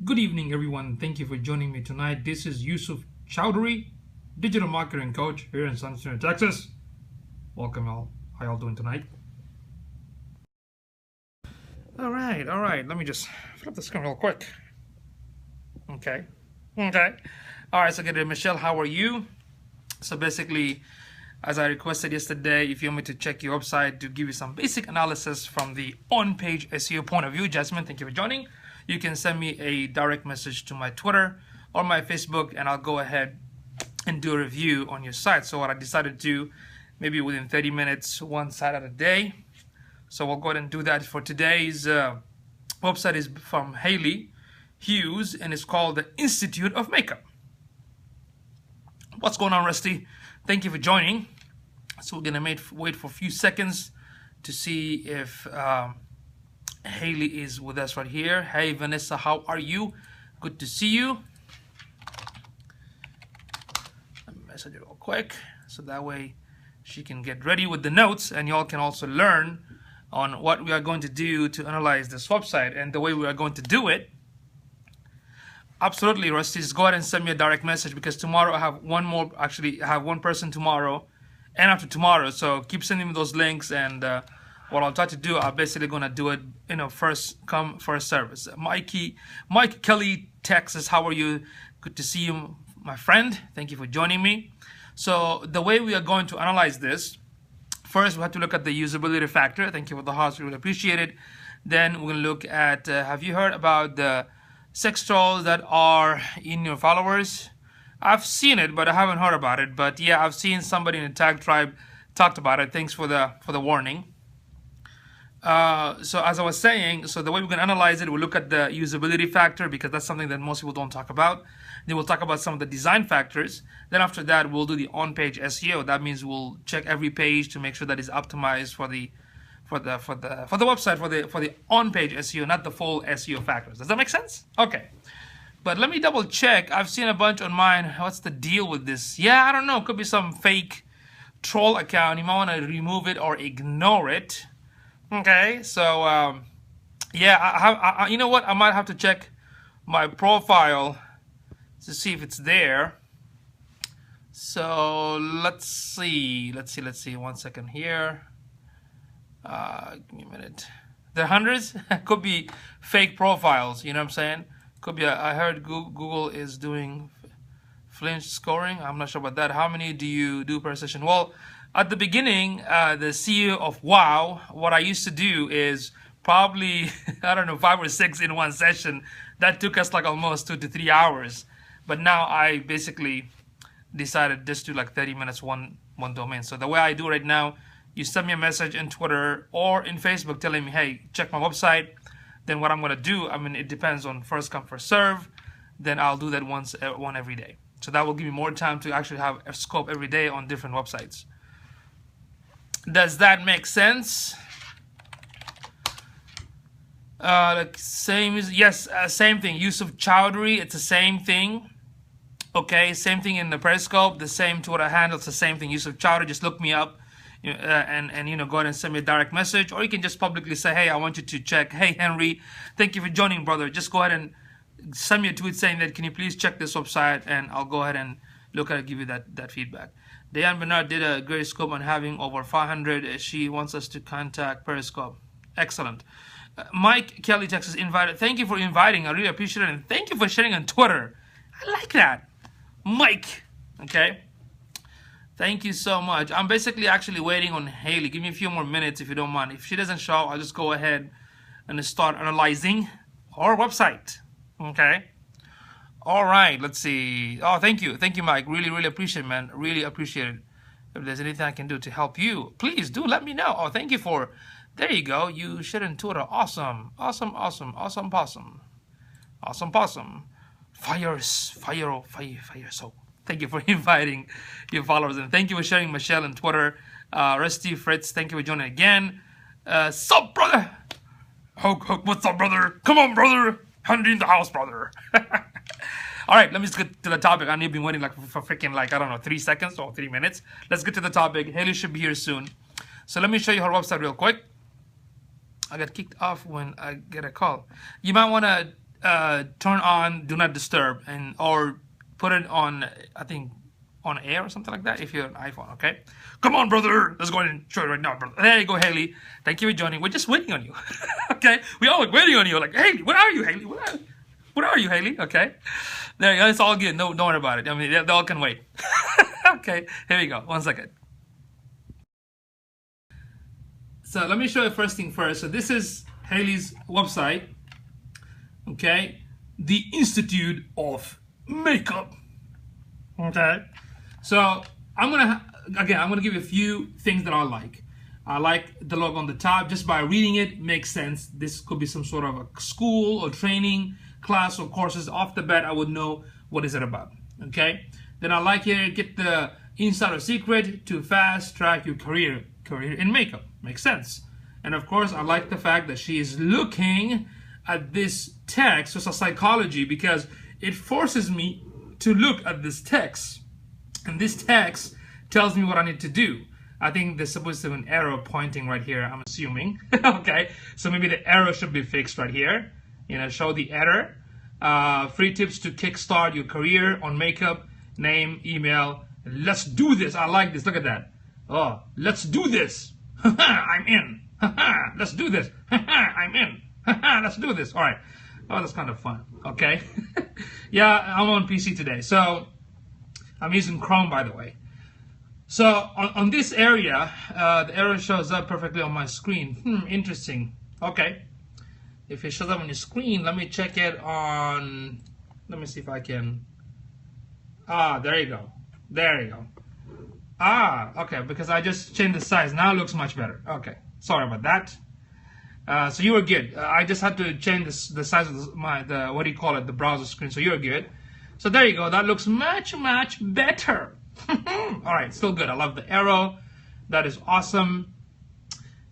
Good evening, everyone. Thank you for joining me tonight. This is Yusufchowdhury, digital marketing coach here in Sunshine, Texas. Welcome, all. How y'all doing tonight? All right. Let me just flip the screen real quick. Okay. All right. So, good, Michelle. How are you? So basically, as I requested yesterday, if you want me to check your website to give you some basic analysis from the on-page SEO point of view, Jasmine, thank you for joining. You can send me a direct message to my Twitter or my Facebook, and I'll go ahead and do a review on your site. So what I decided to do, maybe within 30 minutes, one site at a day. So we'll go ahead and do that for today's website is from Haley Hughes, and it's called the Institute of Makeup. What's going on, Rusty? Thank you for joining. So we're gonna wait for a few seconds to see if Haley is with us right here. Hey Vanessa, how are you? Good to see you. Let me message her real quick so that way she can get ready with the notes, and y'all can also learn on what we are going to do to analyze this website and the way we are going to do it. Absolutely, Rusty. Just go ahead and send me a direct message, because tomorrow I have one more. Actually, I have one person tomorrow and after tomorrow. So keep sending me those links, and what I'll try to do, I'm basically going to do it, first come, first service. Mike Kelly, Texas, how are you? Good to see you, my friend. Thank you for joining me. So the way we are going to analyze this, first we have to look at the usability factor. Thank you for the hearts, really appreciate it. Then we're going to look at, have you heard about the sex trolls that are in your followers? I've seen it, but I haven't heard about it. But yeah, I've seen somebody in the tag tribe talked about it. Thanks for the warning. So as I was saying, so the way we're going to analyze it, we'll look at the usability factor, because that's something that most people don't talk about. Then we'll talk about some of the design factors. Then after that, we'll do the on-page SEO. That means we'll check every page to make sure that it's optimized for the website, for the on-page SEO, not the full SEO factors. Does that make sense? Okay. But let me double check. I've seen a bunch on mine. What's the deal with this? Yeah, I don't know. Could be some fake troll account. You might want to remove it or ignore it. Okay, so yeah, you know what? I might have to check my profile to see if it's there. So let's see. 1 second here. Give me a minute. There are hundreds. Could be fake profiles. You know what I'm saying? Could be. I heard Google is doing flinch scoring. I'm not sure about that. How many do you do per session? Well, at the beginning, the CEO of Wow, what I used to do is probably, I don't know, 5 or 6 in one session. That took us like almost 2 to 3 hours. But now I basically decided just to like 30 minutes, one domain. So the way I do right now, you send me a message in Twitter or in Facebook telling me, hey, check my website. Then what I'm going to do, I mean, it depends on first come, first serve. Then I'll do that one every day. So that will give me more time to actually have a scope every day on different websites. Does that make sense? Same thing. Yusufchowdhury, it's the same thing. Okay, same thing in the Periscope, the same Twitter handle, it's the same thing. Yusufchowdhury, just look me up, and go ahead and send me a direct message, or you can just publicly say, hey, I want you to check. Hey, Henry, thank you for joining, brother. Just go ahead and send me a tweet saying that, can you please check this website, and I'll go ahead and look at it, give you that feedback. Diane Bernard did a great scope on having over 500. She wants us to contact Periscope. Excellent. Mike Kelly, Texas, invited. Thank you for inviting. I really appreciate it. And thank you for sharing on Twitter. I like that. Mike. Okay. Thank you so much. I'm basically actually waiting on Haley. Give me a few more minutes if you don't mind. If she doesn't show, I'll just go ahead and start analyzing our website. Okay. All right, let's see. Oh, thank you, Mike. Really appreciate it, man. Really appreciate it. If there's anything I can do to help you, please do let me know. Oh, thank you for. There you go. You shared on Twitter. Awesome. Possum. Fire. So, thank you for inviting your followers, and thank you for sharing Michelle on Twitter. Rusty Fritz, thank you for joining again. Sup, brother? What's up, brother? Come on, brother. Henry in the house, brother. All right, let me just get to the topic. I know you've been waiting like for freaking like, I don't know, 3 seconds or 3 minutes. Let's get to the topic. Haley should be here soon. So let me show you her website real quick. I got kicked off when I get a call. You might want to turn on do not disturb, and or put it on, I think, on air or something like that if you're an iPhone. Okay, come on, brother, let's go ahead and show it right now, brother. There you go, Haley. Thank you for joining. We're just waiting on you. Okay, we all waiting on you. Like, Haley, what are you, Haley? What are you, Haley? Okay, there you go. It's all good. No, don't worry about it. I mean, they all can wait. Okay, here we go. 1 second. So let me show you first thing first. So this is Haley's website. Okay, the Institute of Makeup. Okay, so I'm gonna give you a few things that I like. I like the logo on the top. Just by reading it, makes sense. This could be some sort of a school or training class or courses. Off the bat, I would know what is it about. Okay, then I like here, get the insider secret to fast track your career in makeup. Makes sense. And of course, I like the fact that she is looking at this text, just a psychology, because it forces me to look at this text, and this text tells me what I need to do. I think there's supposed to be an arrow pointing right here, I'm assuming. Okay, so maybe the arrow should be fixed right here. You know, show the error. Free tips to kickstart your career on makeup, name, email. Let's do this. I like this. Look at that. Oh, let's do this. I'm in. Let's do this. I'm in. Let's do this. All right. Oh, that's kind of fun. Okay. Yeah, I'm on PC today, so I'm using Chrome, by the way. So on this area, the arrow shows up perfectly on my screen. Interesting. Okay. If it shows up on your screen, let me check it on. Let me see if I can. Ah, there you go. There you go. Ah, okay. Because I just changed the size. Now it looks much better. Okay. Sorry about that. So you were good. I just had to change the size of the what do you call it, the browser screen. So you're good. So there you go. That looks much better. All right, still good. I love the arrow. That is awesome.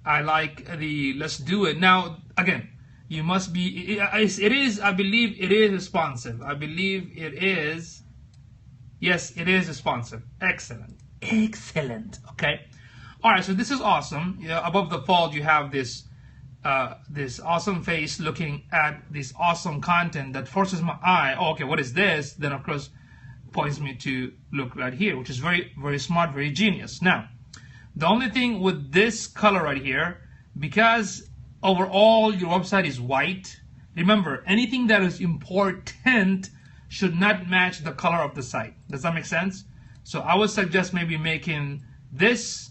I like the let's do it. Now again, you must be. It is. I believe it is responsive. I believe it is. Yes, it is responsive. Excellent. Excellent. Okay. All right. So this is awesome. Yeah, above the fold, you have this. This awesome face looking at this awesome content that forces my eye. Oh, okay, what is this? Then of course points me to look right here, which is very smart, very genius. Now, the only thing with this color right here, because overall your website is white, remember anything that is important should not match the color of the site. Does that make sense? So I would suggest maybe making this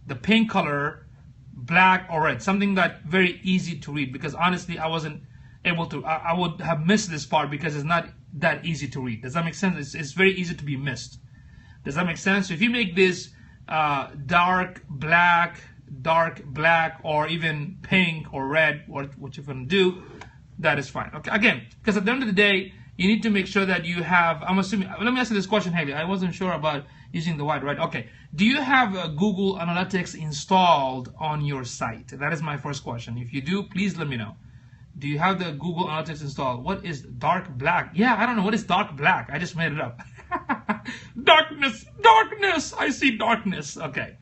the pink color, black or red, something that very easy to read, because honestly I wasn't able to. I would have missed this part because it's not that easy to read. Does that make sense? It's very easy to be missed. Does that make sense? So if you make this dark black, or even pink or red, or what you're gonna do, that is fine. Okay, again, because at the end of the day, you need to make sure that you have. I'm assuming. Let me ask you this question, Haley. I wasn't sure about using the white, right? Okay. Do you have Google Analytics installed on your site? That is my first question. If you do, please let me know. Do you have the Google Analytics installed? What is dark black? Yeah, I don't know. What is dark black? I just made it up. Darkness. I see darkness. Okay.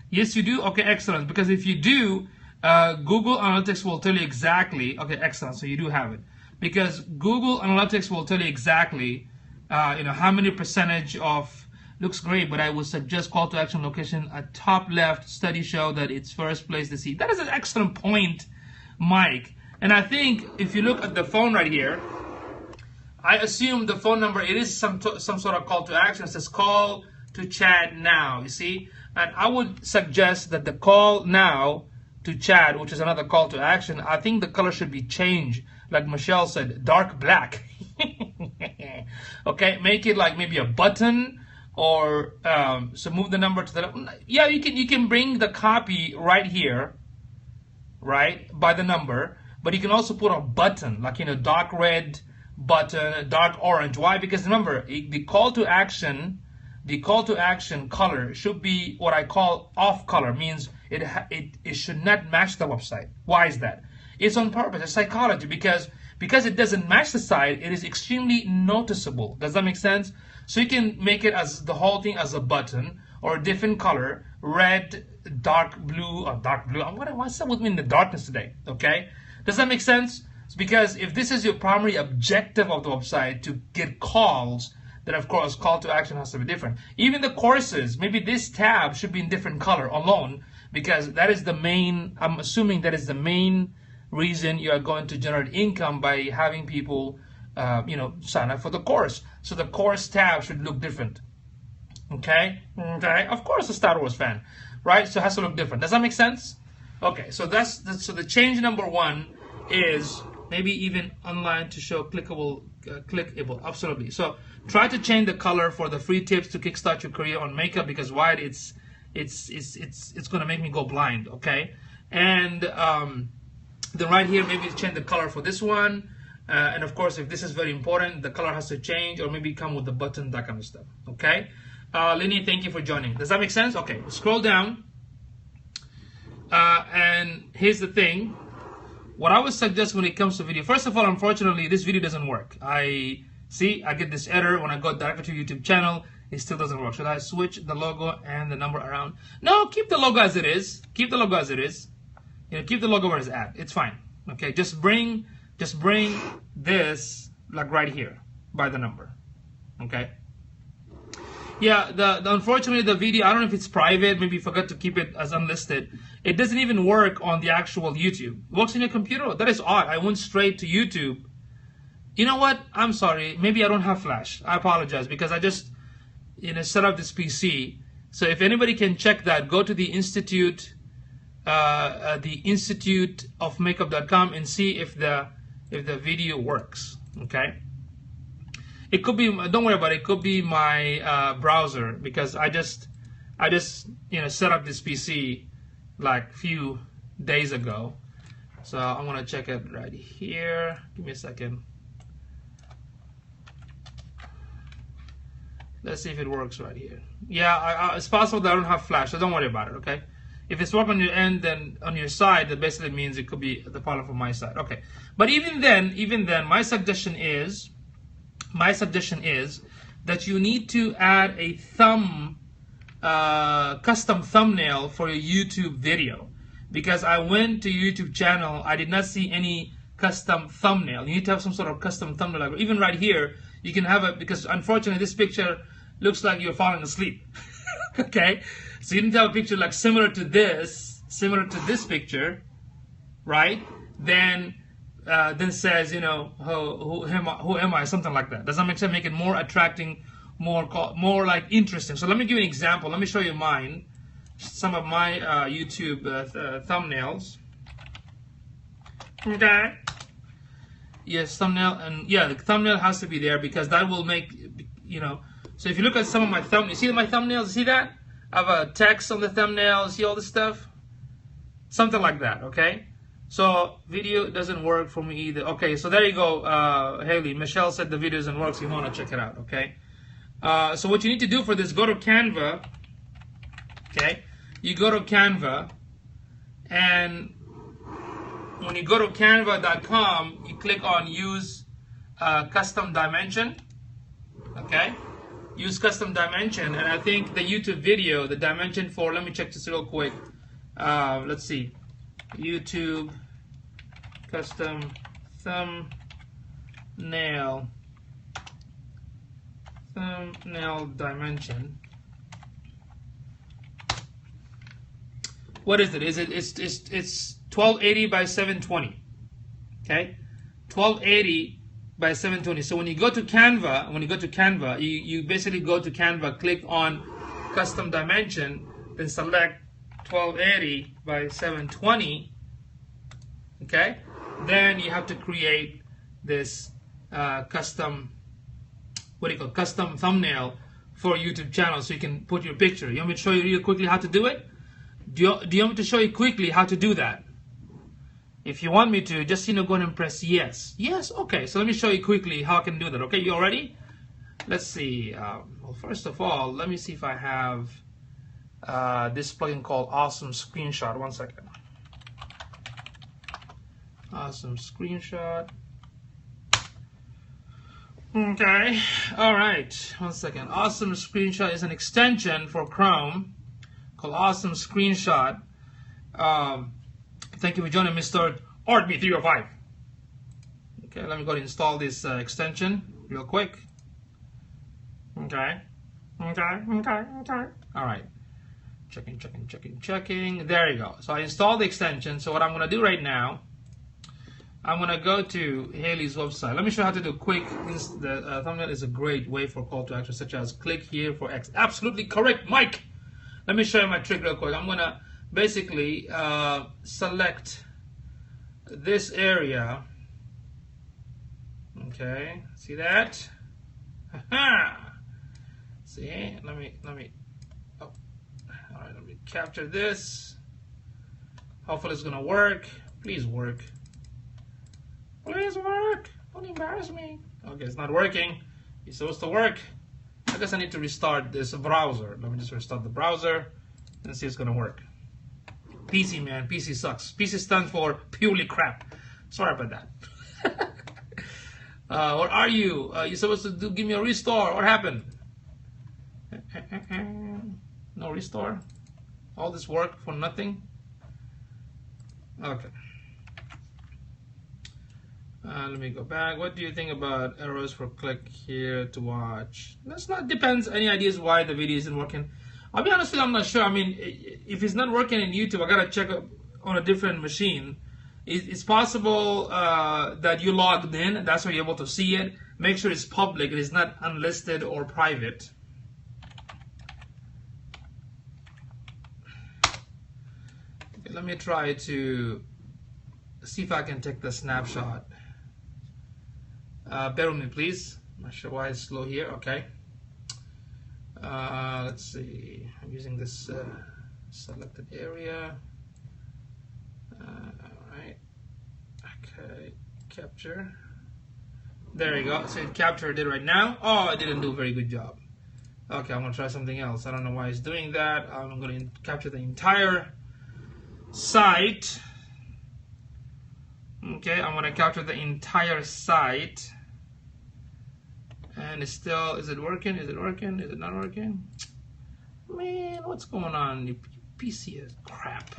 Yes, you do? Okay, excellent. Because if you do, Google Analytics will tell you exactly. Okay, excellent. So you do have it. Because Google Analytics will tell you exactly, how many percentage of. Looks great, but I would suggest call to action location at top left. Study show that it's first place to see. That is an excellent point, Mike. And I think if you look at the phone right here, I assume the phone number, it is some sort of call to action. It says call to chat now, you see? And I would suggest that the call now to chat, which is another call to action, I think the color should be changed. Like Michelle said, dark black. Okay, make it like maybe a button. Or so move the number to the left. Yeah, you can bring the copy right here, right, by the number, but you can also put a button like dark red button, dark orange. Why? Because remember, the call to action color should be what I call off color, means it should not match the website. Why is that? It's on purpose. It's psychology, because it doesn't match the site, it is extremely noticeable. Does that make sense? So you can make it as the whole thing as a button or a different color, red, dark blue, or dark blue. What's up with me in the darkness today? Okay, does that make sense? because if this is your primary objective of the website, to get calls, then of course call to action has to be different. Even the courses, maybe this tab should be in different color alone, because that is the main, I'm assuming that is the main reason you are going to generate income, by having people sign up for the course. So the course tab should look different. Okay, of course a Star Wars fan, right? So it has to look different. Does that make sense? Okay, so so the change number 1 is maybe even online to show clickable, absolutely. So try to change the color for the free tips to kickstart your career on makeup, because white it's going to make me go blind. Okay, and then right here maybe change the color for this one, and of course if this is very important, the color has to change, or maybe come with the button, that kind of stuff. Okay, Lenny, thank you for joining. Does that make sense? Okay, scroll down, and here's the thing. What I would suggest when it comes to video, first of all, unfortunately, this video doesn't work. I get this error when I go directly to YouTube channel. It still doesn't work. Should I switch the logo and the number around? No, keep the logo as it is. Keep the logo as it is. Keep the logo where it's at. It's fine. Okay, just bring this like right here by the number. Okay. Yeah, unfortunately the video, I don't know if it's private, maybe you forgot to keep it as unlisted. It doesn't even work on the actual YouTube. It works on your computer. That is odd. I went straight to YouTube. You know what? I'm sorry. Maybe I don't have Flash. I apologize, because I just set up this PC. So if anybody can check that, go to the instituteofmakeup.com and see if the video works. Okay. It could be, don't worry about it, it could be my browser, because I just set up this PC like a few days ago. So I'm going to check it right here. Give me a second. Let's see if it works right here. Yeah, it's possible that I don't have Flash, so don't worry about it, okay? If it's working on your end, then on your side, that basically means it could be the problem from my side. Okay, but even then, my suggestion is that you need to add a custom thumbnail for your YouTube video, because I went to YouTube channel, I did not see any custom thumbnail. You need to have some sort of custom thumbnail. Like even right here, you can have it, because unfortunately this picture looks like you're falling asleep. Okay, so you need to have a picture like similar to this picture, right? Then says, who am I, something like that. Does that make sense? Make it more attracting, more like interesting. So let me give you an example. Let me show you mine, some of my YouTube thumbnails. Okay. Yes, thumbnail, and yeah, the thumbnail has to be there, because that will make, so if you look at some of my thumbnails, you see my thumbnails, see that? I have a text on the thumbnail, see all this stuff? Something like that, okay? So video doesn't work for me either. Okay, so there you go, Haley. Michelle said the video doesn't work, so you want to check it out, okay? So what you need to do for this, go to Canva, okay? You go to Canva, and when you go to canva.com, you click on use custom dimension, okay? Use custom dimension, and I think the YouTube video, the dimension for, let me check this real quick. Let's see, YouTube custom thumbnail dimension. What is it? It's 1280 by 720. Okay, 1280 by 720. So when you go to Canva, you basically go to Canva, click on custom dimension, then select 1280 by 720. Okay, then you have to create this custom thumbnail for YouTube channel, so you can put your picture. You want me to show you real quickly how to do it? Do you want me to show you quickly how to do that? If you want me to, just go ahead and press yes. Yes, okay. So let me show you quickly how I can do that. Okay, you all ready? Let's see. Well, first of all, let me see if I have this plugin called Awesome Screenshot. One second. Awesome Screenshot. Okay. All right. One second. Awesome Screenshot is an extension for Chrome called Awesome Screenshot. Thank you for joining, Mr. ArtMe305. Okay, let me go and install this extension real quick. Okay. All right. Checking. There you go. So I installed the extension. So what I'm going to do right now, I'm going to go to Haley's website. Let me show you how to do quick. The thumbnail is a great way for call to action, such as click here for X. Absolutely correct, Mike. Let me show you my trick real quick. I'm going to basically select this area. Okay, see that? See, let me. Oh, all right. Let me capture this. Hopefully, it's gonna work. Please work. Please work. Don't embarrass me. Okay, it's not working. It's supposed to work. I guess I need to restart this browser. Let me just restart the browser and see if it's gonna work. PC, man. PC sucks. PC stands for purely crap. Sorry about that. Where are you? You're supposed to give me a restore. What happened? No restore. All this work for nothing. Okay. Let me go back. What do you think about arrows for click here to watch? That's not depends. Any ideas why the video isn't working? I'll be honest with you, I'm not sure. I mean, if it's not working in YouTube, I gotta check on a different machine. It's possible that you logged in. That's why you're able to see it. Make sure it's public. It is not unlisted or private. Okay, let me try to see if I can take the snapshot. Bear with me, please. I'm not sure why it's slow here. Okay. Let's see. I'm using this selected area. Alright. Okay. Capture. There you go. So it captured it right now. Oh, it didn't do a very good job. Okay, I'm going to try something else. I don't know why it's doing that. I'm going to capture the entire site. Okay, I'm going to capture the entire site. And it's still, is it working? Is it working? Is it not working? Man, what's going on? Your PC is crap.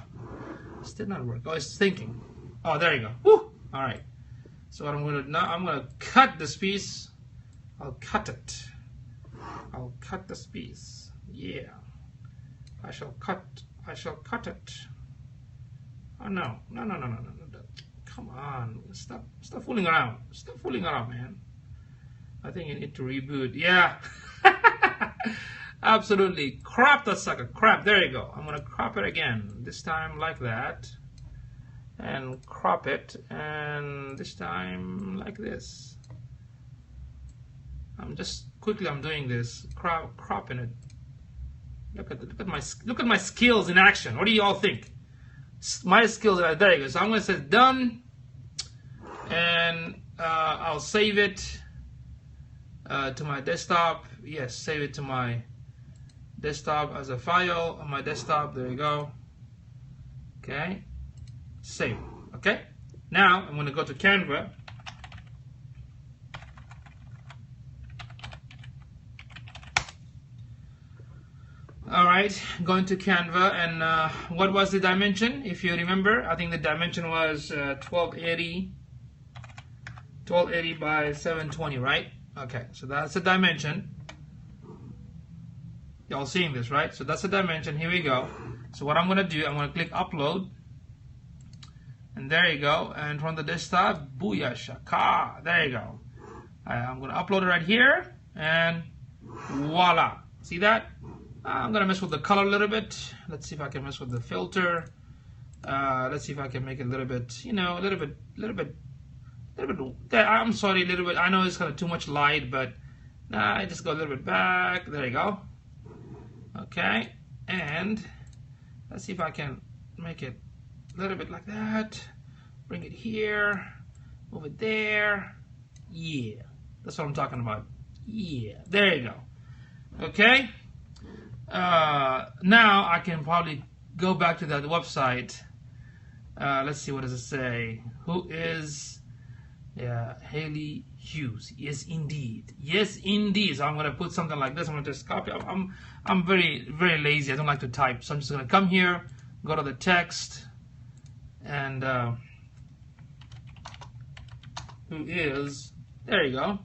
It's still not working. Oh, it's thinking. Oh, there you go. Woo! All right. So what I'm going to now, I'm going to cut this piece. I'll cut it. I'll cut this piece. Yeah. I shall cut it. Oh no. No. Come on. Stop fooling around. Stop fooling around, man. I think you need to reboot. Yeah. Absolutely. Crop that sucker. Crap. There you go. I'm going to crop it again. This time like that. And crop it. And this time like this. I'm doing this. Cropping it. Look at my skills in action. What do you all think? My skills are there. You go. So I'm going to say done. And I'll save it. To my desktop. Yes, save it to my desktop as a file on my desktop. There you go. Okay, save. Okay, now I'm going to go to Canva. Alright, going to Canva, and what was the dimension? If you remember, I think the dimension was 1280 by 720, right? Okay, so that's the dimension. Y'all seeing this, right? So that's the dimension. Here we go. So what I'm going to do, I'm going to click upload. And there you go. And from the desktop, booyah shaka. There you go. I'm going to upload it right here. And voila. See that? I'm going to mess with the color a little bit. Let's see if I can mess with the filter. Let's see if I can make it a little bit, you know, a little bit. I'm sorry, a little bit. I know it's kind of too much light, but I just go a little bit back. There you go. Okay, and let's see if I can make it a little bit like that. Bring it here, move it there. Yeah, that's what I'm talking about. Yeah, there you go. Okay. Now I can probably go back to that website. Let's see, what does it say? Who is? Yeah, Haley Hughes. Yes, indeed. Yes, indeed. So I'm gonna put something like this. I'm gonna just copy. I'm very lazy. I don't like to type. So I'm just gonna come here, go to the text, and who is, there you go,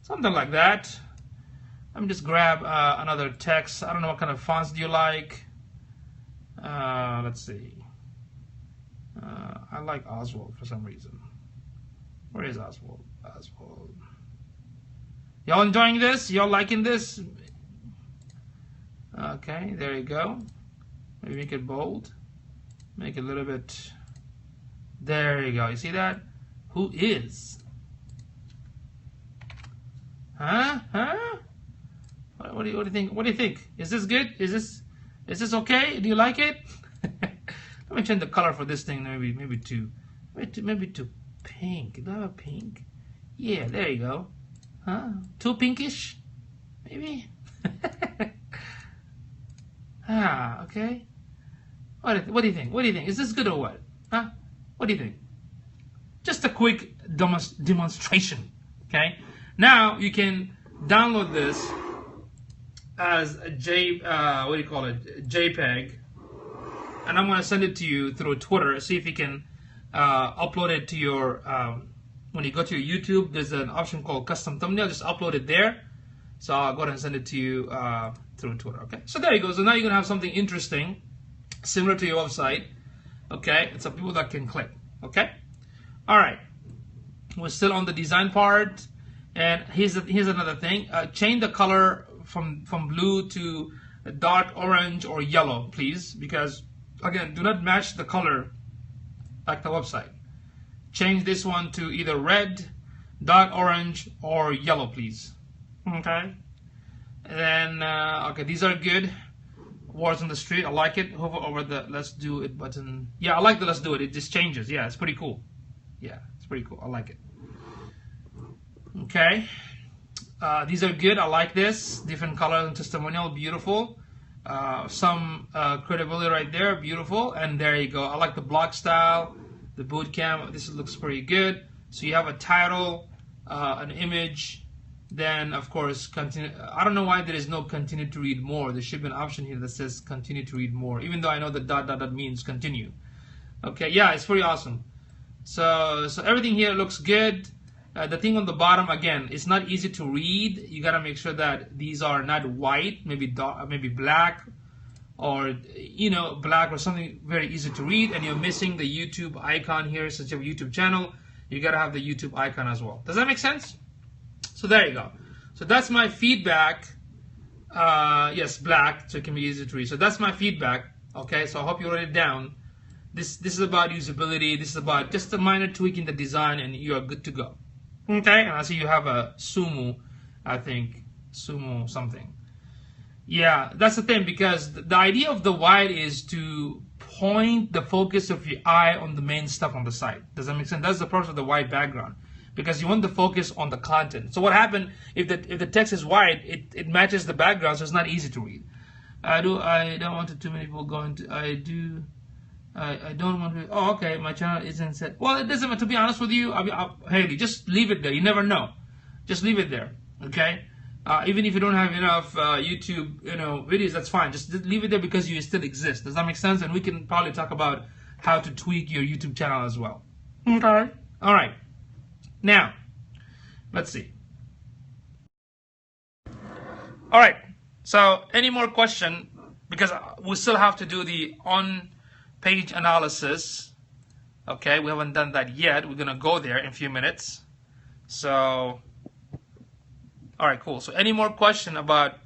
something like that. Let me just grab another text. I don't know what kind of fonts do you like. Let's see. I like Oswald for some reason. Where is Oswald? Oswald. Y'all enjoying this? Y'all liking this? Okay, there you go. Maybe make it bold. Make it a little bit. There you go. You see that? Who is? Huh? Huh? What do you think? What do you think? Is this good? Is this okay? Do you like it? Let me change the color for this thing. Maybe to pink. Do I have a pink? Yeah, there you go. Huh? Too pinkish? Maybe. Okay. What do you think? What do you think? Is this good or what? Huh? What do you think? Just a quick demonstration. Okay. Now you can download this as a JPEG, and I'm going to send it to you through Twitter. See if you can upload it to your when you go to your YouTube. There's an option called custom thumbnail. Just upload it there. So I'll go ahead and send it to you through Twitter. Okay. So there you go. So now you're gonna have something interesting, similar to your website. Okay. It's up people that can click. Okay. All right. We're still on the design part, and here's another thing. Change the color from blue to dark orange or yellow, please, because again, do not match the color like the website. Change this one to either red, dark orange, or yellow, please. Okay. And then okay, these are good. Words on the street, I like it. Hover over the let's do it button. Yeah, I like the let's do it. It just changes. Yeah, it's pretty cool. Yeah, it's pretty cool. I like it. Okay. These are good. I like this. Different colors and testimonial. Beautiful. Some credibility right there. Beautiful. And there you go. I like the block style. The boot camp. This looks pretty good. So you have a title, an image. Then, of course, continue. I don't know why there is no continue to read more. There should be an option here that says continue to read more, even though I know that dot means continue. Okay, yeah, it's pretty awesome. So everything here looks good. The thing on the bottom, again, it's not easy to read. You gotta make sure that these are not white, maybe dark, maybe black, or black or something very easy to read. And you're missing the YouTube icon here, since you have a YouTube channel. You gotta have the YouTube icon as well. Does that make sense? So there you go. So that's my feedback. Yes, black, so it can be easy to read. So that's my feedback. Okay, so I hope you wrote it down. This is about usability. This is about just a minor tweak in the design, and you are good to go. Okay, and I see you have a Sumo, I think Sumo something. Yeah, that's the thing, because the idea of the wide is to point the focus of your eye on the main stuff on the site. Does that make sense? That's the purpose of the wide background, because you want the focus on the content. So what happens if the text is wide? It matches the background, so it's not easy to read. I don't want too many people going to. I don't want to. Oh, okay. My channel isn't set. Well, it doesn't matter. To be honest with you, Haley, just leave it there. You never know. Just leave it there. Okay. Even if you don't have enough YouTube, videos, that's fine. Just leave it there because you still exist. Does that make sense? And we can probably talk about how to tweak your YouTube channel as well. Okay. All right. Now, let's see. All right. So, any more question? Because we still have to do the on-page analysis. Okay, we haven't done that yet. We're gonna go there in a few minutes. So, all right, cool. So, any more question about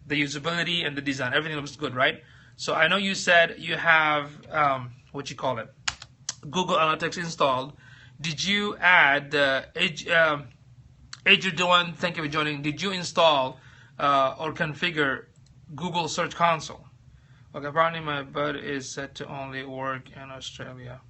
the usability and the design? Everything looks good, right? So, I know you said you have Google Analytics installed. Did you add Adrian? Thank you for joining. Did you install or configure Google Search Console? Okay, apparently my bud is set to only work in Australia.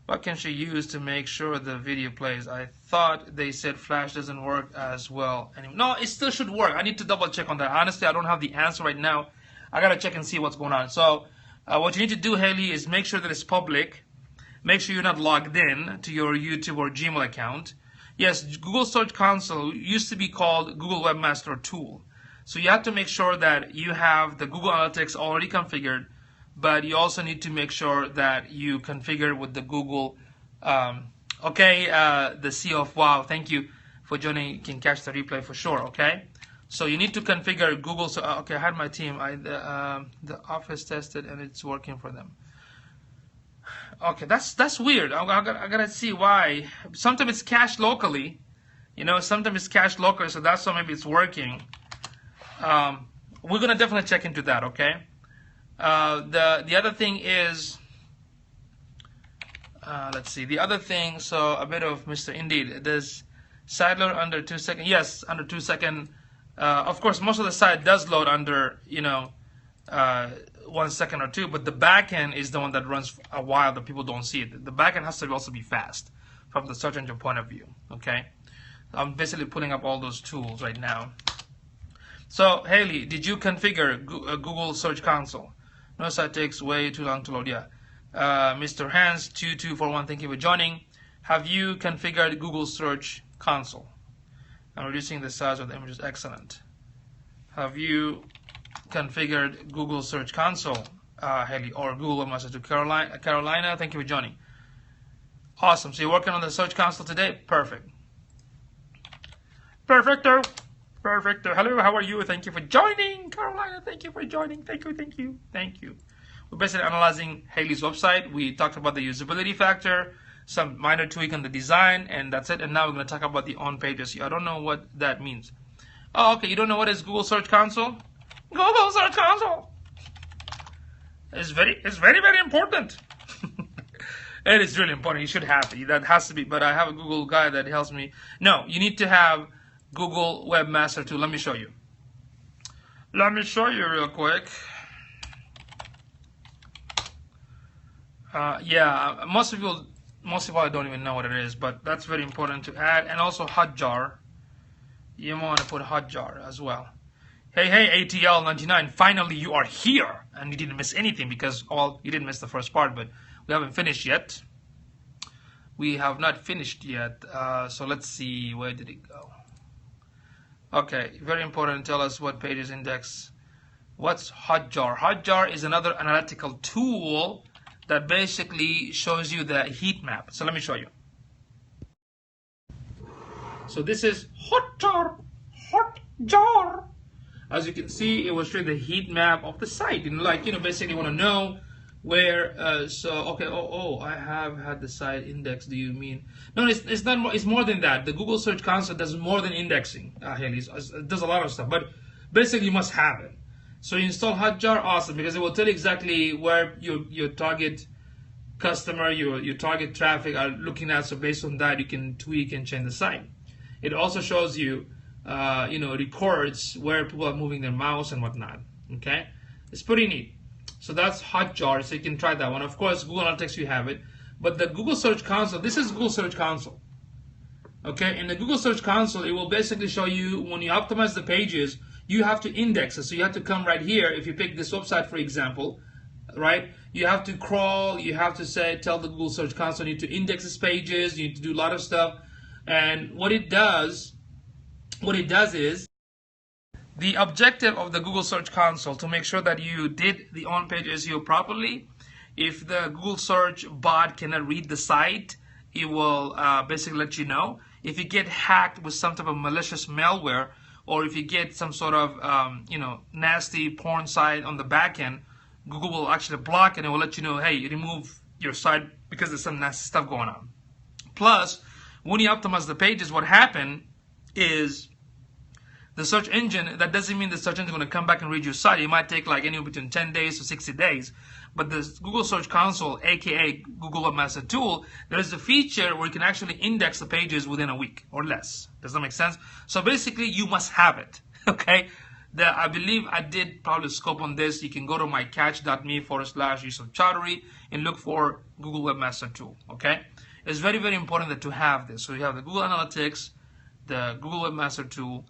What can she use to make sure the video plays? I thought they said Flash doesn't work as well anymore. No, it still should work. I need to double check on that. Honestly, I don't have the answer right now. I gotta check and see what's going on. So what you need to do, Haley, is make sure that it's public. Make sure you're not logged in to your YouTube or Gmail account. Yes, Google Search Console used to be called Google Webmaster Tool. So you have to make sure that you have the Google Analytics already configured, but you also need to make sure that you configure with the Google Okay, the CEO of Wow, thank you for joining. You can catch the replay for sure. Okay, so you need to configure Google. So okay, I had my team. The office tested and it's working for them. Okay, that's weird. I gotta see why. Sometimes it's cached locally, you know. Sometimes it's cached locally, so that's why maybe it's working. We're gonna definitely check into that. Okay. The other thing is, let's see. The other thing. So a bit of Mr. Indeed. Does site load under 2 seconds? Yes, under 2 seconds. Of course, most of the site does load under 1 second or two, but the backend is the one that runs a while that people don't see it. The backend has to also be fast from the search engine point of view. Okay, I'm basically pulling up all those tools right now. So Haley, did you configure Google Search Console? No, site takes way too long to load. Yeah. Mr. Hans 2241, thank you for joining. Have you configured Google Search Console? I'm reducing the size of the images. Excellent. Have you configured Google Search Console, Haley, or Google Webmaster to Carolina? Thank you for joining. Awesome. So you're working on the Search Console today? Perfect. Perfecto. Perfecto. Hello, how are you? Thank you for joining, Carolina. Thank you for joining. Thank you, thank you, thank you. We're basically analyzing Haley's website. We talked about the usability factor, some minor tweak on the design, and that's it. And now we're going to talk about the on-page SEO. I don't know what that means. Oh, okay. You don't know what is Google Search Console? Google Search Console. It's very, very important. It is really important. You should have it. That has to be. But I have a Google guy that helps me. No, you need to have Google Webmaster Tool. Let me show you. Let me show you real quick. Yeah, most people don't even know what it is, but that's very important to add. And also Hotjar. You want to put Hotjar as well. Hey, ATL99, finally you are here, and you didn't miss anything because, well, you didn't miss the first part, but we haven't finished yet. We have not finished yet, so let's see, where did it go? Okay, very important, tell us what pages index. What's Hotjar? Hotjar is another analytical tool that basically shows you the heat map. So let me show you. So this is Hotjar. Hotjar. As you can see, it will show the heat map of the site. Basically want to know where. Okay. Oh, I have had the site indexed. Do you mean? No, it's not more. It's more than that. The Google Search Console does more than indexing. Haley, it does a lot of stuff. But basically, you must have it. So you install Hotjar, awesome, because it will tell you exactly where your target customer, your target traffic are looking at. So based on that, you can tweak and change the site. It also shows you. Records where people are moving their mouse and whatnot. Okay, it's pretty neat. So that's Hotjar, so you can try that one. Of course, Google Analytics, you have it, but the Google Search Console, this is Google Search Console. Okay, in the Google Search Console, it will basically show you when you optimize the pages, you have to index it. So you have to come right here. If you pick this website, for example, right, you have to crawl. You have to tell the Google Search Console you need to index its pages. You need to do a lot of stuff, and what it does is, the objective of the Google Search Console to make sure that you did the on-page SEO properly. If the Google Search bot cannot read the site, it will basically let you know. If you get hacked with some type of malicious malware, or if you get some sort of nasty porn site on the back end, Google will actually block it and it will let you know, hey, remove your site because there's some nasty stuff going on. Plus, when you optimize the pages, what happened is the search engine, that doesn't mean the search engine is going to come back and read your site. It might take like anywhere between 10 days to 60 days. But the Google Search Console, aka Google Webmaster Tool, there is a feature where you can actually index the pages within a week or less. Does that make sense? So basically, you must have it. Okay? I believe I did probably scope on this. You can go to my catch.me/yusufchowdhury and look for Google Webmaster Tool. Okay? It's very, very important to have this. So you have the Google Analytics, the Google Webmaster Tool,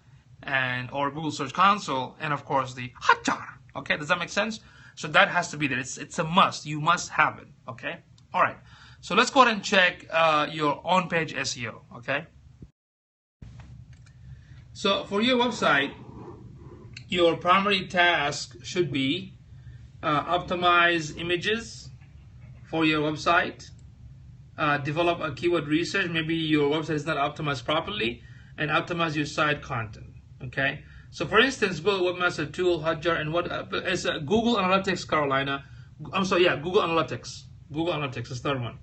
or Google Search Console, and of course the Hotjar. Okay, does that make sense? So that has to be there. It's a must. You must have it. Okay. All right. So let's go ahead and check your on-page SEO. Okay. So for your website, your primary task should be optimize images for your website. develop a keyword research. Maybe your website is not optimized properly, and optimize your site content. Okay. So for instance, Google Webmaster Tool, Hotjar, and what is Google Analytics, Carolina. I'm sorry, yeah, Google Analytics. Google Analytics is the third one.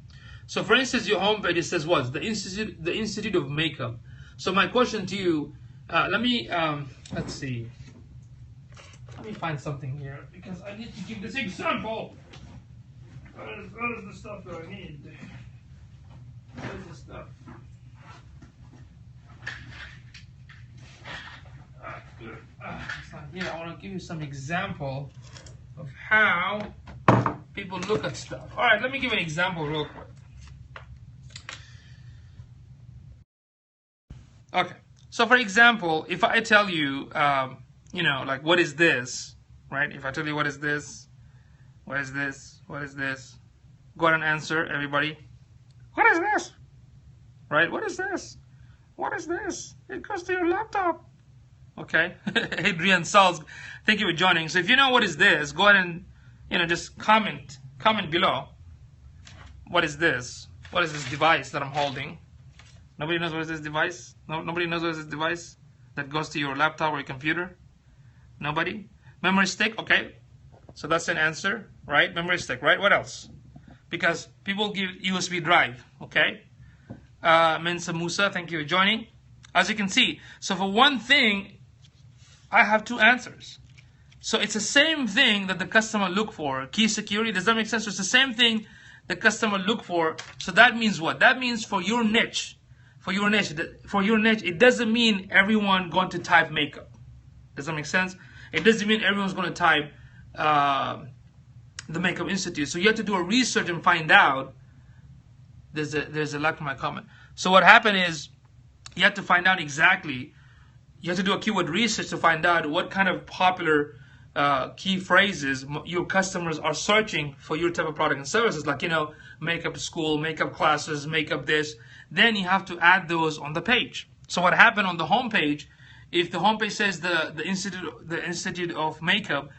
So for instance, your homepage, it says what? The Institute of Makeup. So my question to you, let's see. Let me find something here because I need to give this example. What is the stuff that I need? What is the stuff? It's not here. I want to give you some example of how people look at stuff. All right, let me give an example real quick. Okay, so for example, if I tell you, you know, like, what is this, right? If I tell you what is this, what is this, what is this, go ahead and answer, everybody. What is this? Right? What is this? What is this? It goes to your laptop. Okay, Adrian Sauls, thank you for joining. So if you know what is this, go ahead and, you know, just comment below. What is this? What is this device that I'm holding? Nobody knows what is this device? Nobody knows what is this device that goes to your laptop or your computer? Nobody? Memory stick, okay. So that's an answer, right? Memory stick, right? What else? Because people give USB drive, okay. Mensa Musa, thank you for joining. As you can see, so for one thing, I have two answers. So it's the same thing that the customer look for. Key security, does that make sense? So it's the same thing the customer look for. So that means what? That means for your niche, it doesn't mean everyone going to type makeup. Does that make sense? It doesn't mean everyone's going to type the Makeup Institute. So you have to do a research and find out. There's a like in my comment. So what happened is you have to find out exactly. You have to do a keyword research to find out what kind of popular key phrases your customers are searching for your type of product and services, like, you know, makeup school, makeup classes, makeup this. Then you have to add those on the page. So what happened on the homepage, if the homepage says the Institute of Makeup,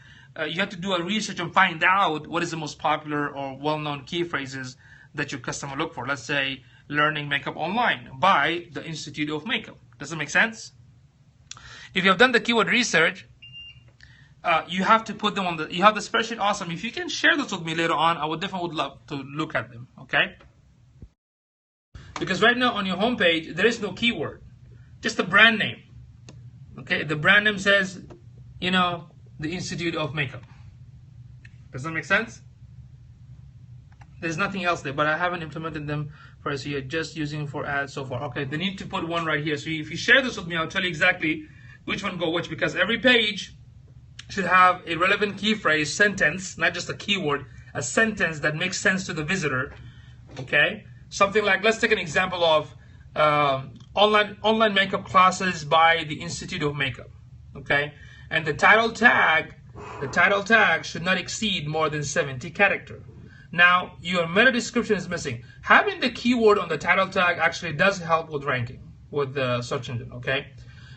you have to do a research and find out what is the most popular or well-known key phrases that your customer look for. Let's say learning makeup online by the Institute of Makeup. Does that make sense? If you have done the keyword research, you have to put them on you have the spreadsheet. Awesome. If you can share this with me later on, I would definitely love to look at them. Okay? Because right now on your homepage, there is no keyword, just the brand name. Okay? The brand name says, you know, the Institute of Makeup. Does that make sense? There's nothing else there, but I haven't implemented them for SEO. You're just using for ads so far. Okay, they need to put one right here. So if you share this with me, I'll tell you exactly which one go which, because every page should have a relevant key phrase, sentence, not just a keyword, a sentence that makes sense to the visitor. Okay, something like, let's take an example of online makeup classes by the Institute of Makeup. Okay, and the title tag should not exceed more than 70 characters. Now, your meta description is missing. Having the keyword on the title tag actually does help with ranking with the search engine, okay?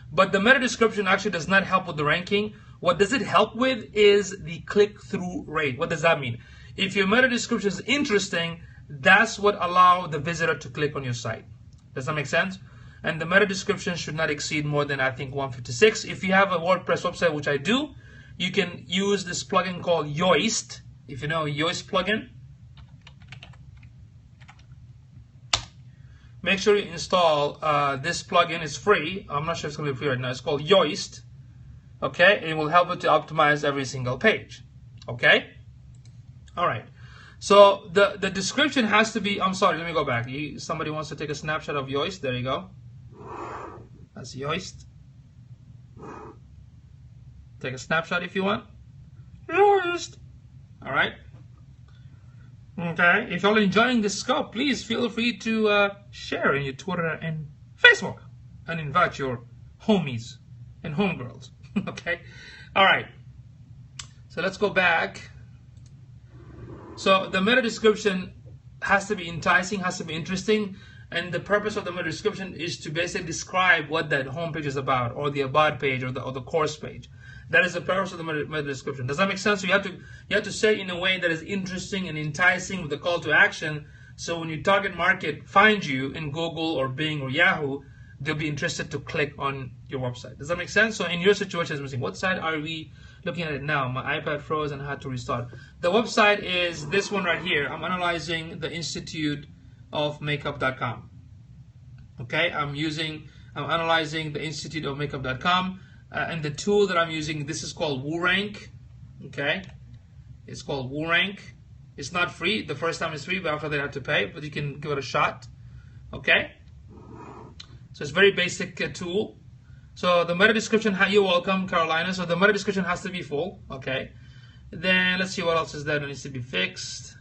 But the meta description actually does not help with the ranking. What does it help with is the click-through rate. What does that mean? If your meta description is interesting, that's what allows the visitor to click on your site. Does that make sense? And the meta description should not exceed more than, I think, 156. If you have a WordPress website, which I do, you can use this plugin called Yoast. If you know Yoast plugin, make sure you install this plugin. It's free. I'm not sure it's going to be free right now. It's called Yoast. Okay, and it will help you to optimize every single page. Okay. All right. So the description has to be. I'm sorry. Let me go back. Somebody wants to take a snapshot of Yoast. There you go. That's Yoast. Take a snapshot if you want. Yoast. All right. Okay, if you're enjoying this scope, please feel free to share in your Twitter and Facebook and invite your homies and homegirls. Okay, all right. So let's go back. So the meta description has to be enticing, has to be interesting, and the purpose of the meta description is to basically describe what that homepage is about, or the about page, or the course page. That is the purpose of the meta description. Does that make sense? So you have to say it in a way that is interesting and enticing with the call to action, So when your target market finds you in Google or Bing or Yahoo, they'll be interested to click on your website. Does that make sense? So in your situation, it's missing. What site are we looking at it now? My iPad froze and I had to restart. The website is this one right here. I'm analyzing the Institute of Makeup.com. Okay, I'm analyzing the Institute of Makeup.com, and the tool that I'm using, this is called WooRank. Okay, it's called WooRank. It's not free. The first time it's free, but after that you have to pay, but you can give it a shot. Okay, so it's a very basic tool. So the meta description, you're welcome, Carolina. So the meta description has to be full. Okay, then let's see what else is there that needs to be fixed.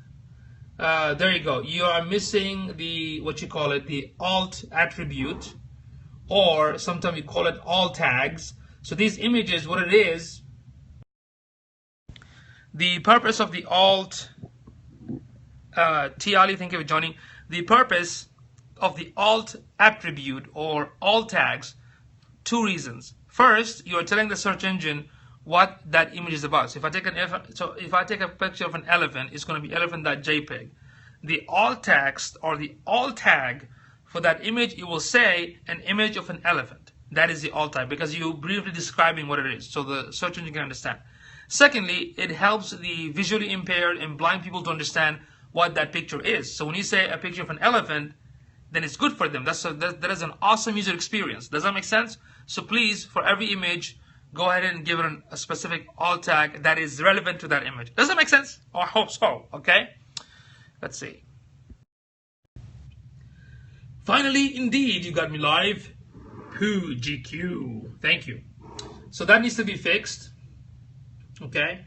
There you go. You are missing the, what you call it, the alt attribute, or sometimes you call it alt tags. So these images, what it is, the purpose of the alt, T. Ali, thank you for joining. The purpose of the alt attribute or alt tags, two reasons. First, you are telling the search engine what that image is about. So if I take a picture of an elephant, it's going to be elephant.jpg. The alt text or the alt tag for that image, it will say an image of an elephant. That is the alt tag, because you're briefly describing what it is, so the search engine can understand. Secondly, it helps the visually impaired and blind people to understand what that picture is. So when you say a picture of an elephant, then it's good for them. That is an awesome user experience. Does that make sense? So please, for every image, go ahead and give it a specific alt tag that is relevant to that image. Does that make sense? Oh, I hope so. Okay. Let's see. Finally, indeed, you got me live. Pooh, GQ. Thank you. So that needs to be fixed. Okay.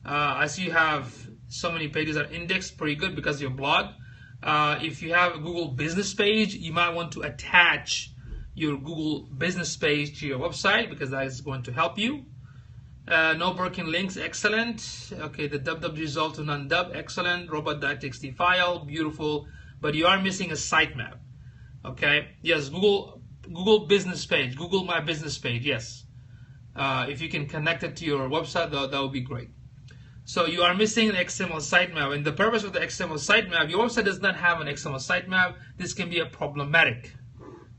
I see you have so many pages that are indexed pretty good because of your blog. If you have a Google business page, you might want to attach your Google business page to your website, because that is going to help you. No broken links, excellent. Okay, the www result to non-dub, excellent. Robot.txt file, beautiful. But you are missing a sitemap. Okay, yes, Google business page, Google My Business page, yes. If you can connect it to your website, that would be great. So you are missing an XML sitemap, and the purpose of the XML sitemap, your website does not have an XML sitemap. This can be a problematic.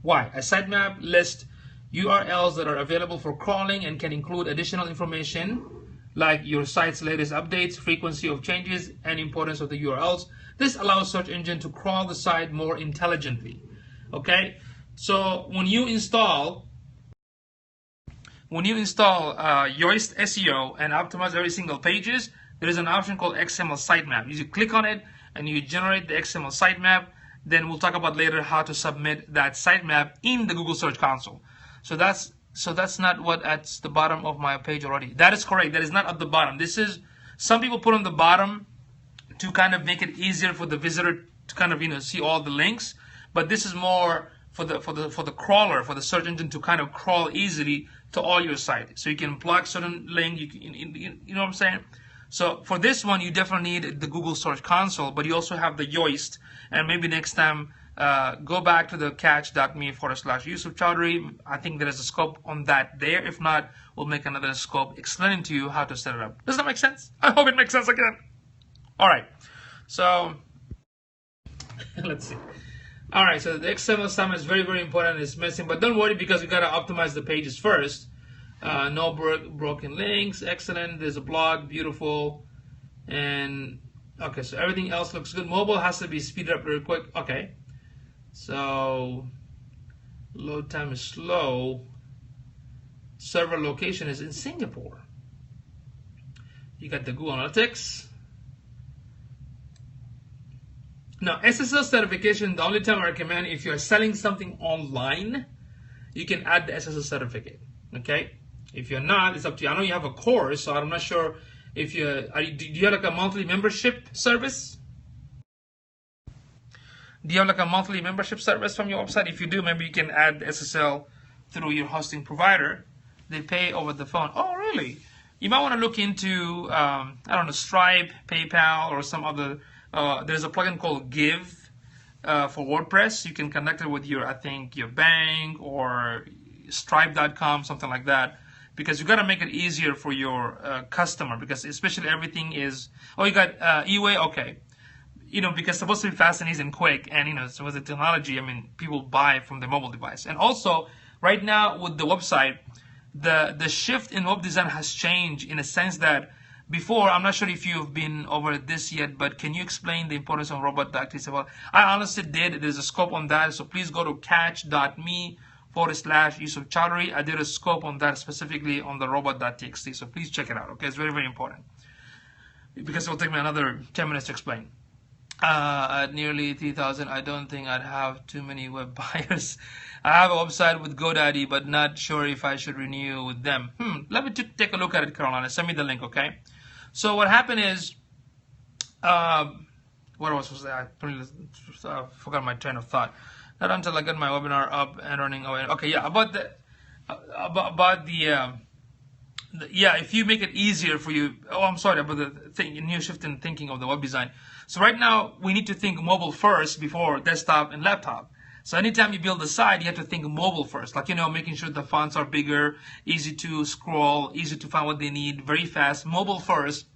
Why? A sitemap lists URLs that are available for crawling and can include additional information like your site's latest updates, frequency of changes, and importance of the URLs. This allows search engine to crawl the site more intelligently. Okay, so when you install Yoast SEO and optimize every single pages, there is an option called XML Sitemap. You click on it and you generate the XML sitemap. Then we'll talk about later how to submit that sitemap in the Google Search Console. So that's not what at the bottom of my page already. That is correct. That is not at the bottom. This is, some people put on the bottom to kind of make it easier for the visitor to kind of see all the links. But this is more for the crawler, for the search engine to kind of crawl easily to all your site. So you can plug certain link. You know what I'm saying? So for this one, you definitely need the Google Search Console, but you also have the Yoast. And maybe next time, go back to the catch.me/yusufchowdhury. I think there is a scope on that there. If not, we'll make another scope explaining to you how to set it up. Does that make sense? I hope it makes sense again. All right. So let's see. All right. So the XML sitemap is very, very important. It's missing, but don't worry, because we got to optimize the pages first. No broken links. Excellent. There's a blog. Beautiful. And okay, so everything else looks good. Mobile has to be speeded up real quick. Okay. So load time is slow. Server location is in Singapore. You got the Google Analytics. Now, SSL certification, the only time I recommend, if you're selling something online, you can add the SSL certificate. Okay? If you're not, it's up to you. I know you have a course, so I'm not sure if do you have like a monthly membership service? Do you have like a monthly membership service from your website? If you do, maybe you can add the SSL through your hosting provider. They pay over the phone. Oh, really? You might want to look into, I don't know, Stripe, PayPal, or some other. There's a plugin called Give for WordPress. You can connect it with your, I think, your bank or Stripe.com, something like that. Because you got to make it easier for your customer, because especially everything is, oh, you got eWay, okay. because it's supposed to be fast and easy and quick, and so with the technology, people buy from their mobile device. And also, right now with the website, the shift in web design has changed in a sense that before, I'm not sure if you've been over this yet, but can you explain the importance of robot.txt? Well, I honestly did. There's a scope on that, so please go to catch.me/yusufchowdhury. I did a scope on that specifically on the robot.txt, so please check it out, okay? It's very, very important because it will take me another 10 minutes to explain. At nearly 3,000, I don't think I'd have too many web buyers. I have a website with GoDaddy, but not sure if I should renew with them. Let me take a look at it, Carolina. Send me the link, okay? So what happened is, what was I forgot my train of thought. Not until I got my webinar up and running. Okay, yeah, about the if you make it easier for you. Oh, I'm sorry about the new shift in thinking of the web design. So right now we need to think mobile first before desktop and laptop. So anytime you build a site, you have to think mobile first, like making sure the fonts are bigger, easy to scroll, easy to find what they need, very fast. Mobile first,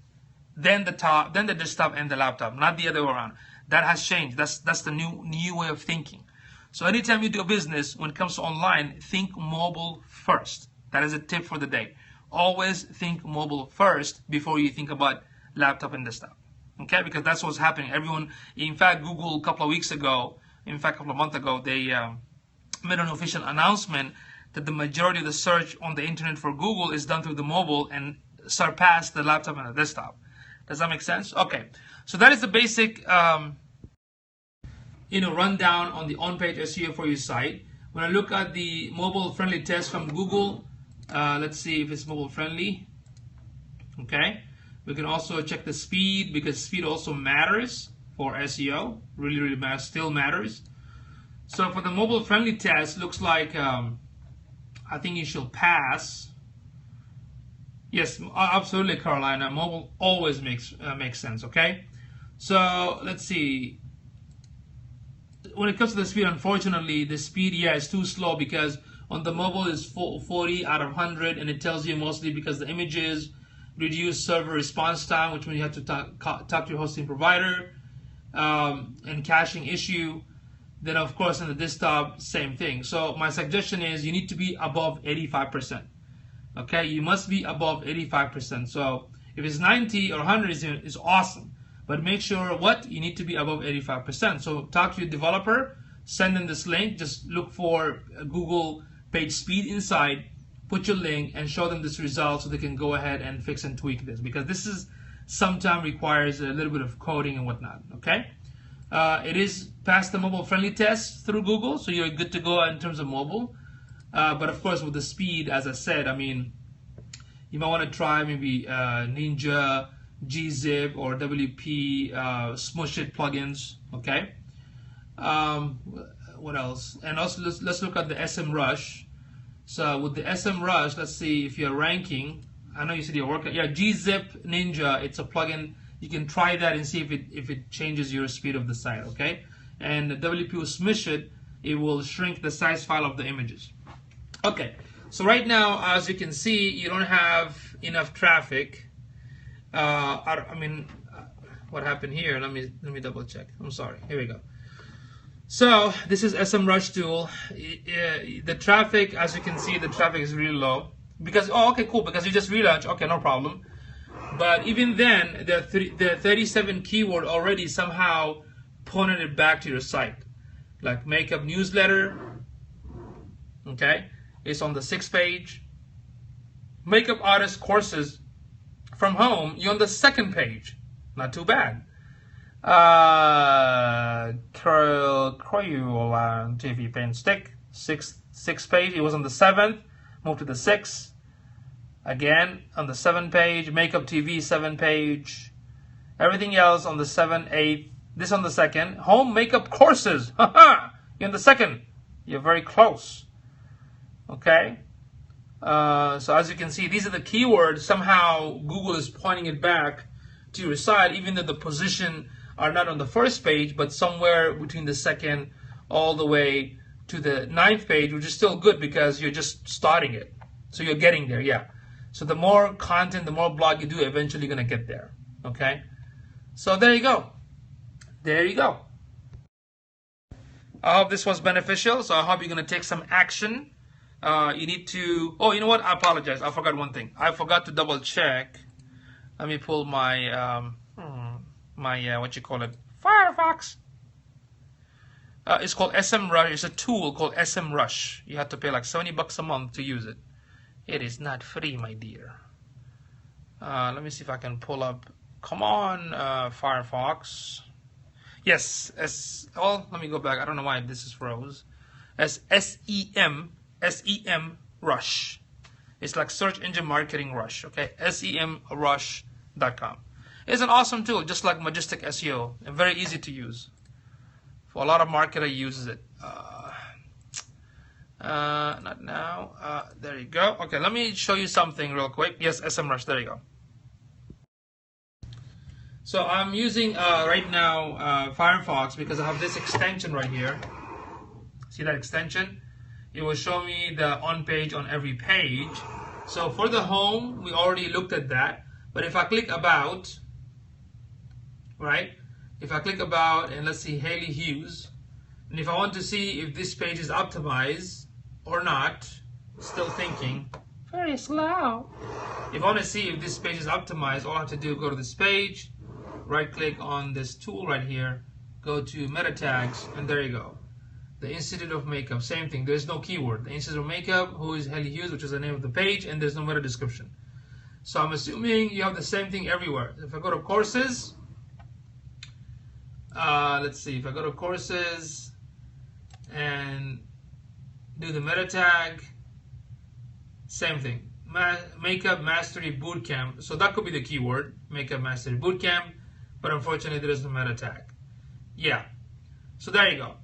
then the desktop and the laptop, not the other way around. That has changed. That's the new way of thinking. So anytime you do a business, when it comes to online, think mobile first. That is a tip for the day. Always think mobile first before you think about laptop and desktop. Okay, because that's what's happening. Everyone, in fact, Google a couple of months ago, they made an official announcement that the majority of the search on the internet for Google is done through the mobile and surpassed the laptop and the desktop. Does that make sense? Okay, so that is the basic rundown on the on-page SEO for your site. When I look at the mobile-friendly test from Google, let's see if it's mobile-friendly. Okay. We can also check the speed, because speed also matters for SEO. Really matters, still matters. So for the mobile friendly test, looks like I think you should pass. Yes, absolutely, Carolina. Mobile always makes sense, okay? So let's see. When it comes to the speed, unfortunately, the speed, is too slow, because on the mobile is 40 out of 100, and it tells you mostly because the images, reduce server response time, which means you have to talk to your hosting provider, and caching issue. Then of course on the desktop, same thing. So my suggestion is you need to be above 85%. Okay, you must be above 85%. So if it's 90 or 100 is awesome, but make sure you need to be above 85%. So talk to your developer, send them this link, just look for Google page speed inside, put your link and show them this result so they can go ahead and fix and tweak this, because this is sometimes requires a little bit of coding and whatnot. Okay, it is past the mobile friendly test through Google, so you're good to go in terms of mobile. But of course with the speed, as I said, you might want to try maybe Ninja, gzip, or WP Smush It plugins. Okay, what else? And also let's look at the SMrush. So with the SMrush, let's see if you're ranking. I know you said you're working. Yeah, gzip Ninja, it's a plugin. You can try that and see if it changes your speed of the site, okay? And the WP Smush It, it will shrink the size file of the images. Okay, so right now, as you can see, you don't have enough traffic. What happened here? Let me double check. I'm sorry. Here we go. So this is SMrush tool. The traffic, as you can see, the traffic is really low because okay, cool, because you just relaunched. Okay, no problem. But even then, the 37 keyword already somehow pointed it back to your site, like makeup newsletter. Okay, it's on the 6th page. Makeup artist courses from home, you're on the 2nd page. Not too bad. Crayola TV pen stick, 6th page. It was on the 7th. Moved to the 6th. Again on the 7th page. Makeup TV 7th page. Everything else on the 7th, 8th. This on the 2nd. Home makeup courses. Haha! You're on the 2nd. You're very close. Okay. So as you can see, these are the keywords. Somehow Google is pointing it back to your site, even though the position are not on the 1st page, but somewhere between the 2nd all the way to the 9th page, which is still good because you're just starting it. So you're getting there, yeah. So the more content, the more blog you do, eventually you're going to get there. Okay? So there you go. There you go. I hope this was beneficial. So I hope you're going to take some action. You need to, oh, you know what? I apologize. I forgot one thing. I forgot to double check. Let me pull my, what you call it? Firefox. It's called SMrush. It's a tool called SMrush. You have to pay like $70 a month to use it. It is not free, my dear. Let me see if I can pull up. Come on, Firefox. Yes, let me go back. I don't know why this is froze. SEM Rush. It's like search engine marketing rush. Okay, semrush.com. It's an awesome tool, just like Majestic SEO, and very easy to use. For a lot of marketers uses it. Not now. There you go. Okay, let me show you something real quick. Yes, SMrush. There you go. So I'm using right now Firefox because I have this extension right here. See that extension? It will show me the on page on every page. So for the home, we already looked at that. But if I click about, right? If I click about and let's see Haley Hughes, and if I want to see if this page is optimized or not, still thinking, very slow. If I want to see if this page is optimized, all I have to do is go to this page, right click on this tool right here, go to meta tags, and there you go. The Institute of Makeup, same thing. There's no keyword. The Institute of Makeup, who is Haley Hughes, which is the name of the page, and there's no meta description. So I'm assuming you have the same thing everywhere. If I go to courses, let's see. If I go to courses and do the meta tag, same thing. Makeup Mastery Bootcamp. So that could be the keyword, Makeup Mastery Bootcamp. But unfortunately, there is no meta tag. Yeah. So there you go.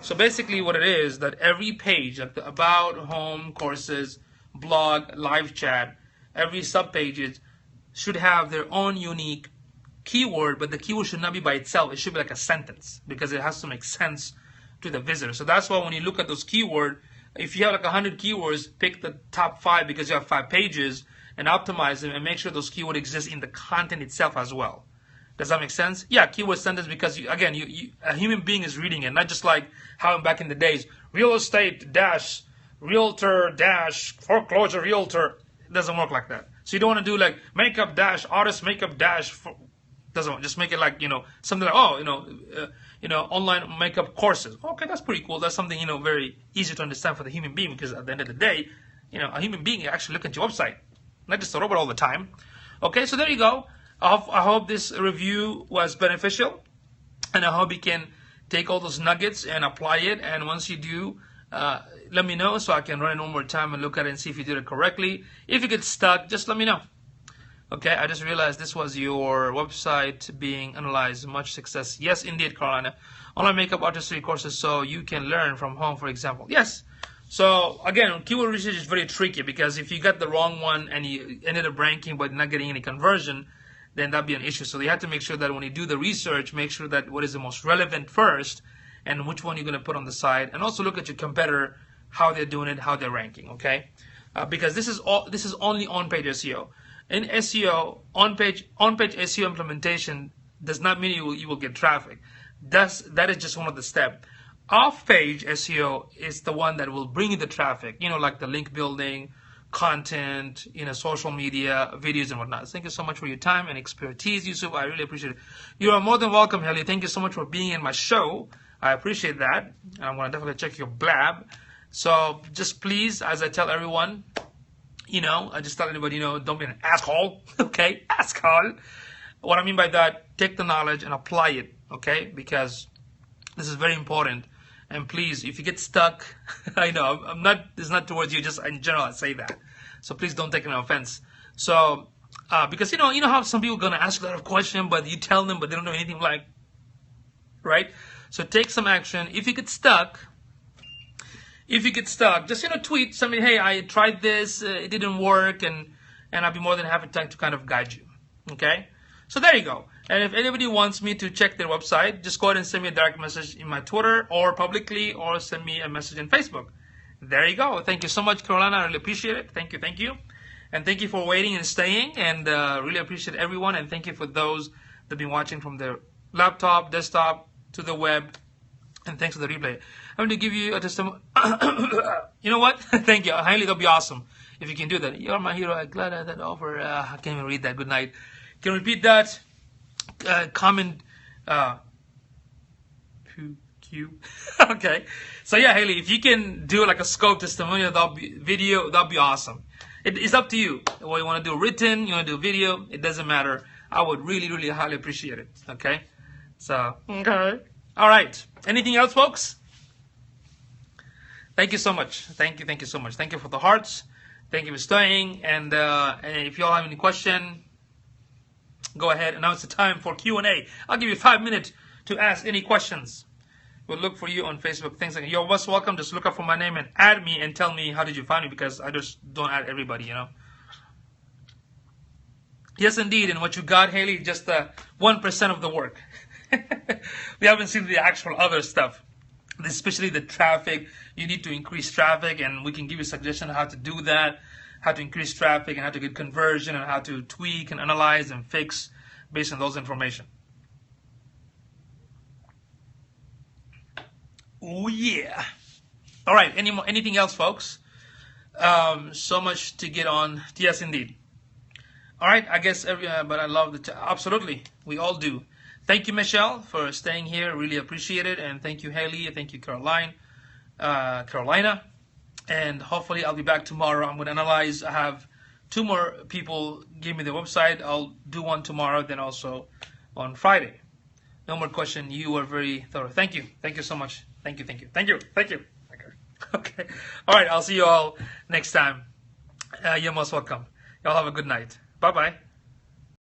So basically what it is that every page, like the about, home, courses, blog, live chat, every subpages should have their own unique keyword, but the keyword should not be by itself. It should be like a sentence because it has to make sense to the visitor. So that's why when you look at those keywords, if you have like 100 keywords, pick the top 5 because you have 5 pages and optimize them and make sure those keywords exist in the content itself as well. Does that make sense? Yeah, keyword sentence because again, a human being is reading it, not just like how back in the days, real estate dash, realtor dash, foreclosure realtor. It doesn't work like that. So you don't want to do like makeup dash, artist makeup dash. Doesn't just make it like something like online makeup courses. Okay, that's pretty cool. That's something very easy to understand for the human being because at the end of the day, a human being actually look at your website, not just a robot all the time. Okay, so there you go. I hope this review was beneficial, and I hope you can take all those nuggets and apply it. And once you do, let me know so I can run it one more time and look at it and see if you did it correctly. If you get stuck, just let me know. Okay, I just realized this was your website being analyzed. Much success. Yes, indeed, Carolina. Online makeup artistry courses so you can learn from home, for example. Yes. So again, keyword research is very tricky because if you got the wrong one and you ended up ranking but not getting any conversion, then that'd be an issue. So you have to make sure that when you do the research, make sure that what is the most relevant first and which one you're going to put on the side, and also look at your competitor, how they're doing it, how they're ranking. Okay, because this is only on-page SEO. In SEO, on-page SEO implementation does not mean you will get traffic. That is just one of the steps. Off-page SEO is the one that will bring you the traffic. Like the link building, content, social media, videos and whatnot. Thank you so much for your time and expertise, Yusuf. I really appreciate it. You are more than welcome, Haley. Thank you so much for being in my show. I appreciate that. And I'm going to definitely check your blab. So just please, as I tell everyone, I just tell anybody, don't be an asshole. Okay, asshole. What I mean by that, take the knowledge and apply it. Okay, because this is very important. And please, if you get stuck, I know it's not towards you, just in general I say that. So please don't take any offense. So because you know how some people are gonna ask a lot of questions, but you tell them, but they don't know anything, like, right? So take some action. If you get stuck, just tweet somebody, hey, I tried this, it didn't work, and I'll be more than happy to kind of guide you. Okay? So there you go. And if anybody wants me to check their website, just go ahead and send me a direct message in my Twitter or publicly, or send me a message in Facebook. There you go. Thank you so much, Carolina. I really appreciate it. Thank you. And thank you for waiting and staying. And really appreciate everyone. And thank you for those They've been watching from their laptop, desktop, to the web, and thanks for the replay. I'm going to give you a testimony. You know what? Thank you. Highly, that'll be awesome if you can do that. You're my hero. I'm glad I had that offer. I can't even read that. Good night. Can you repeat that? Comment. Okay. So yeah, Haley, if you can do like a scope testimonial, that'll be awesome. It's up to you. What you want to do, written, you want to do video, it doesn't matter. I would really, really highly appreciate it. Okay. So, okay. All right. Anything else, folks? Thank you so much. Thank you so much. Thank you for the hearts. Thank you for staying. And if you all have any question, go ahead. And now it's the time for Q&A. I'll give you 5 minutes to ask any questions. We'll look for you on Facebook. Things like you're most welcome. Just look up for my name and add me and tell me how did you find me, because I just don't add everybody, you know. Yes, indeed. And what you got, Haley, just 1% of the work. We haven't seen the actual other stuff, especially the traffic. You need to increase traffic, and we can give you a suggestion on how to do that, how to increase traffic, and how to get conversion, and how to tweak and analyze and fix based on those information. Oh yeah. All right. Anything else, folks? So much to get on. Yes, indeed. All right. I guess but I love the absolutely. We all do. Thank you, Michelle, for staying here. Really appreciate it. And thank you, Haley. Thank you, Carolina. And hopefully I'll be back tomorrow. I'm going to analyze. I have 2 more people give me the website. I'll do one tomorrow, then also on Friday. No more question. You were very thorough. Thank you. Thank you so much. Thank you. Okay. All right. I'll see you all next time. You're most welcome. Y'all have a good night. Bye-bye.